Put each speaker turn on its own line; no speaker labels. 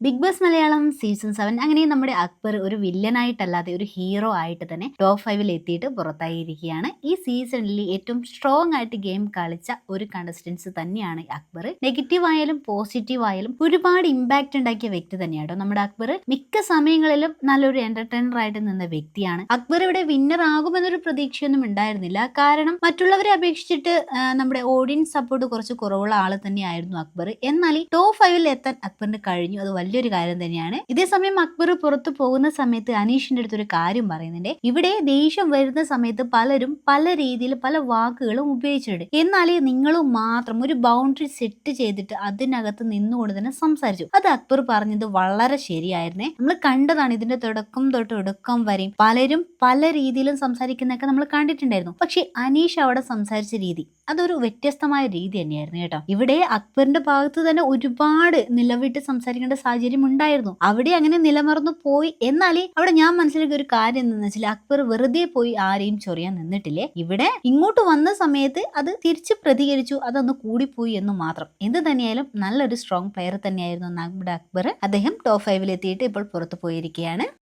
Big boss Malayalam season 7 അങ്ങനെ നമ്മുടെ അക്ബർ ഒരു വില്ലനായിട്ടല്ലാതെ ഒരു ഹീറോ ആയിട്ട് തന്നെ ടോപ്പ് 5 എത്തിയിട്ട് പുറത്തായിരിക്കുകയാണ്. ഈ സീസണിൽ ഏറ്റവും സ്ട്രോങ് ആയിട്ട് ഗെയിം കളിച്ച ഒരു കണ്ടസ്റ്റൻസ് തന്നെയാണ് അക്ബർ. നെഗറ്റീവ് ആയാലും പോസിറ്റീവ് ആയാലും ഒരുപാട് ഇമ്പാക്ട് ഉണ്ടാക്കിയ വ്യക്തി തന്നെയാട്ടോ നമ്മുടെ അക്ബർ. മിക്ക സമയങ്ങളിലും നല്ലൊരു എന്റർടൈനർ ആയിട്ട് നിന്ന വ്യക്തിയാണ് അക്ബർ. ഇവിടെ വിന്നർ ആകുമെന്നൊരു പ്രതീക്ഷയൊന്നും ഉണ്ടായിരുന്നില്ല. കാരണം മറ്റുള്ളവരെ അപേക്ഷിച്ചിട്ട് നമ്മുടെ ഓഡിയൻസ് സപ്പോർട്ട് കുറച്ച് കുറവുള്ള ആള് തന്നെയായിരുന്നു അക്ബർ. എന്നാൽ ടോപ്പ് 5 എത്താൻ അക്ബറിന് കഴിഞ്ഞു. അത് വലിയൊരു കാര്യം തന്നെയാണ്. ഇതേസമയം അക്ബർ പുറത്തു പോകുന്ന സമയത്ത് അനീഷിന്റെ അടുത്തൊരു കാര്യം പറയുന്നുണ്ട്. ഇവിടെ ദേഷ്യം വരുന്ന സമയത്ത് പലരും പല രീതിയിൽ പല വാക്കുകളും ഉപയോഗിച്ചിട്ടുണ്ട്. എന്നാൽ നിങ്ങളും മാത്രം ഒരു ബൗണ്ടറി സെറ്റ് ചെയ്തിട്ട് അതിനകത്ത് നിന്നുകൊണ്ട് തന്നെ സംസാരിച്ചു. അത് അക്ബർ പറഞ്ഞത് വളരെ ശരിയായിരുന്നേ. നമ്മൾ കണ്ടതാണ് ഇതിന്റെ തുടക്കം തൊട്ട് ഒടുക്കം വരെയും പലരും പല രീതിയിലും സംസാരിക്കുന്നതൊക്കെ നമ്മൾ കണ്ടിട്ടുണ്ടായിരുന്നു. പക്ഷെ അനീഷ് അവിടെ സംസാരിച്ച രീതി അതൊരു വ്യത്യസ്തമായ രീതി തന്നെയായിരുന്നു കേട്ടോ. ഇവിടെ അക്ബറിന്റെ ഭാഗത്ത് തന്നെ ഒരുപാട് നിലവിട്ട് സംസാരിക്കേണ്ട സാഹചര്യം ഉണ്ടായിരുന്നു. അവിടെ അങ്ങനെ നിലമറന്നു പോയി. എന്നാലേ അവിടെ ഞാൻ മനസ്സിലാക്കിയ ഒരു കാര്യം എന്താണെന്ന് വെച്ചാൽ അക്ബർ വെറുതെ പോയി ആരെയും ചൊറിയാൻ നിന്നിട്ടില്ലേ. ഇവിടെ ഇങ്ങോട്ട് വന്ന സമയത്ത് അത് തിരിച്ച് പ്രതികരിച്ചു. അതൊന്ന് കൂടിപ്പോയി എന്ന് മാത്രം. എന്ത് തന്നെയായാലും നല്ലൊരു സ്ട്രോങ് പ്ലെയർ തന്നെയായിരുന്നു നമ്മുടെ അക്ബർ. അദ്ദേഹം ടോപ്പ് 5 എത്തിയിട്ട് ഇപ്പോൾ പുറത്തു പോയിരിക്കുകയാണ്.